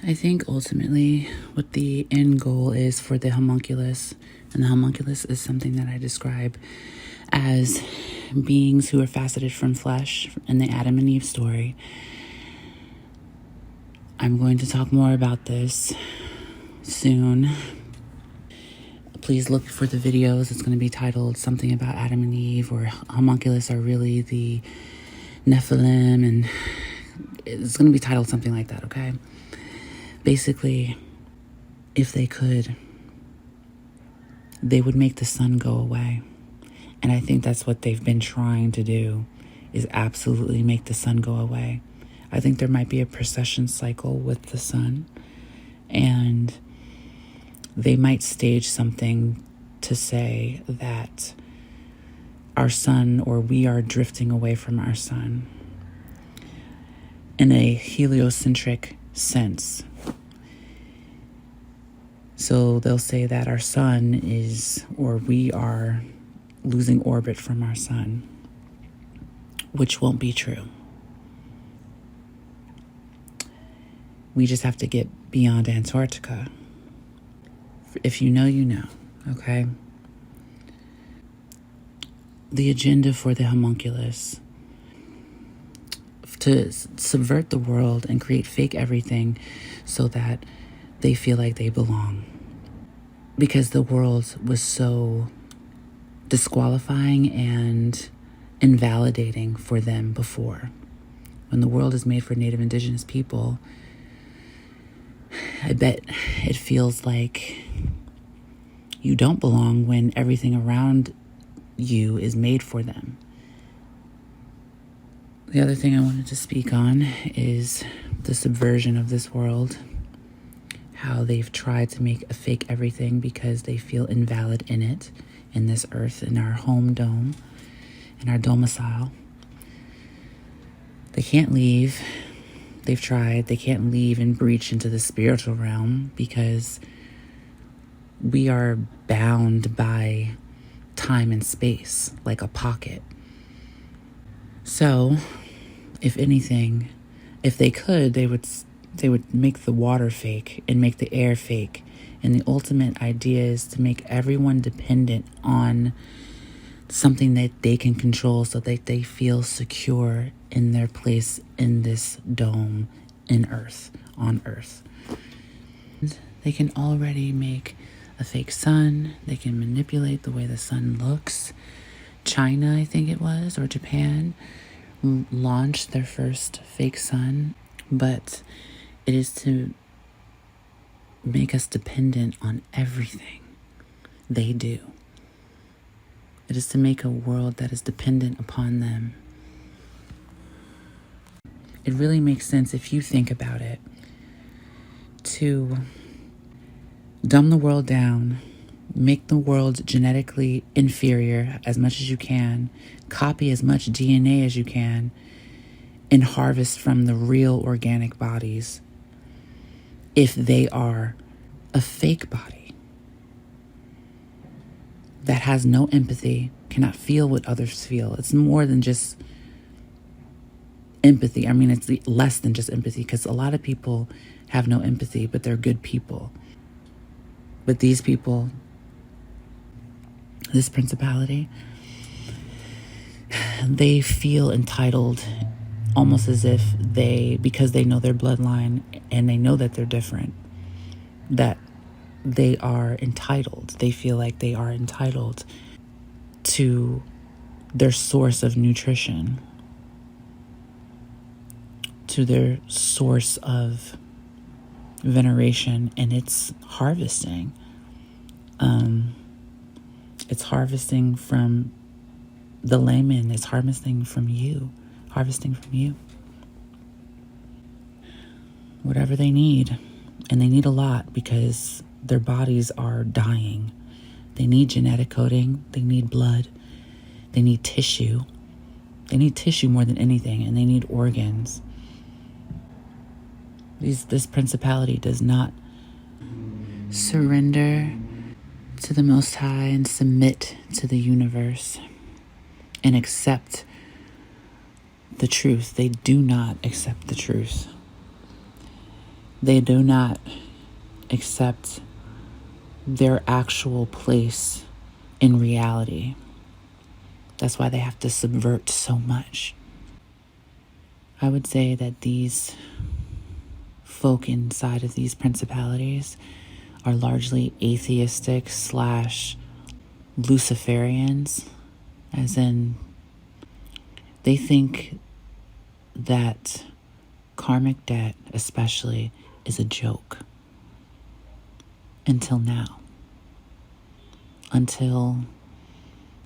I think ultimately what the end goal is for the homunculus, and the homunculus is something that I describe as beings who are faceted from flesh in the Adam and Eve story. I'm going to talk more about this soon. Please look for the videos. It's going to be titled something about Adam and Eve, or homunculus are really the nephilim, and it's going to be titled something like that, okay? Basically, if they could, they would make the sun go away. And I think that's what they've been trying to do, is absolutely make the sun go away. I think there might be a precession cycle with the sun, and they might stage something to say that our sun, or we are drifting away from our sun in a heliocentric sense. So they'll say that our sun is, or we are losing orbit from our sun, which won't be true. We just have to get beyond Antarctica. If you know, you know, okay? The agenda for the homunculus, to subvert the world and create fake everything so that they feel like they belong. Because the world was so disqualifying and invalidating for them before. When the world is made for Native Indigenous people, I bet it feels like you don't belong when everything around you is made for them. The other thing I wanted to speak on is the subversion of this world. How they've tried to make a fake everything because they feel invalid in it, in this earth, in our home dome, in our domicile. They can't leave. They've tried. They can't leave and breach into the spiritual realm because we are bound by time and space like a pocket. So, if anything, if they could, they would make the water fake and make the air fake. And the ultimate idea is to make everyone dependent on something that they can control so that they feel secure in their place in this dome on Earth. They can already make a fake sun. They can manipulate the way the sun looks. China, I think it was, or Japan, launched their first fake sun. But it is to make us dependent on everything they do. It is to make a world that is dependent upon them. It really makes sense if you think about it, to dumb the world down, make the world genetically inferior as much as you can, copy as much DNA as you can, and harvest from the real organic bodies if they are a fake body that has no empathy, cannot feel what others feel. It's more than just empathy. I mean, it's less than just empathy, because a lot of people have no empathy, but they're good people. But these people, this principality, they feel entitled, almost as if because they know their bloodline and they know that they're different, that they are entitled. They feel like they are entitled to their source of nutrition, to their source of veneration, and it's harvesting. It's harvesting from the layman. It's harvesting from you. Whatever they need. And they need a lot because their bodies are dying. They need genetic coding. They need blood. They need tissue. They need tissue more than anything, and they need organs. This principality does not surrender to the Most High and submit to the universe and accept the truth. They do not accept the truth. They do not accept their actual place in reality. That's why they have to subvert so much. I would say that these folk inside of these principalities are largely atheistic / Luciferians, as in they think that karmic debt especially is a joke. Until now. Until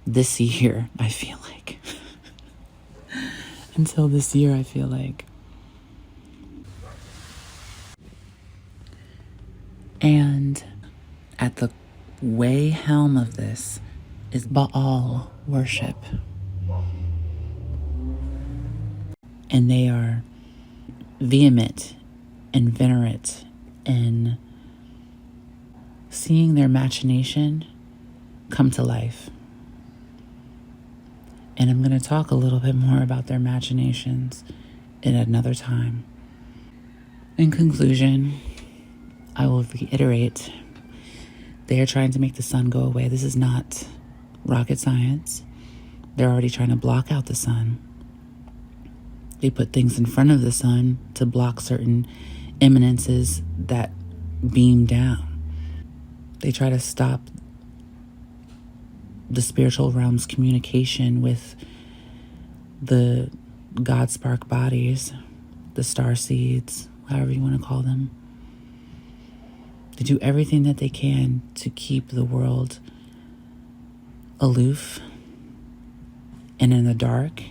this year, I feel like. Until this year, I feel like. And at the way helm of this is Baal worship. And they are vehement and venerate in seeing their machination come to life. And I'm going to talk a little bit more about their machinations at another time. In conclusion, I will reiterate, they are trying to make the sun go away. This is not rocket science. They're already trying to block out the sun. They put things in front of the sun to block certain eminences that beam down. They try to stop the spiritual realm's communication with the God spark bodies, the star seeds, however you want to call them. They do everything that they can to keep the world aloof and in the dark,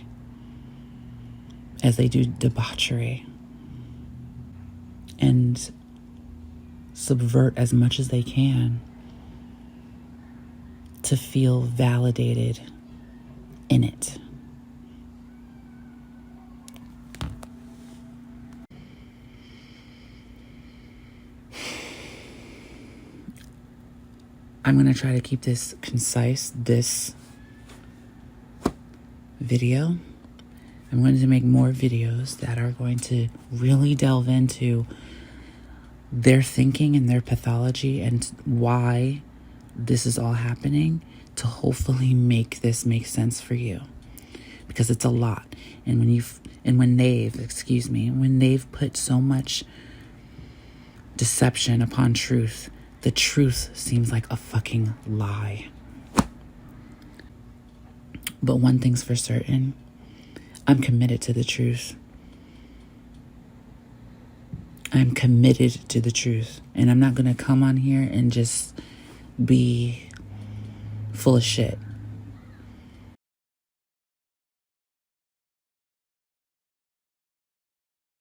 as they do debauchery and subvert as much as they can to feel validated in it. I'm going to try to keep this concise, this video. I'm going to make more videos that are going to really delve into their thinking and their pathology and why this is all happening, to hopefully make this make sense for you, because it's a lot. And when they've put so much deception upon truth, the truth seems like a fucking lie. But one thing's for certain, I'm committed to the truth. I'm committed to the truth. And I'm not going to come on here and just be full of shit.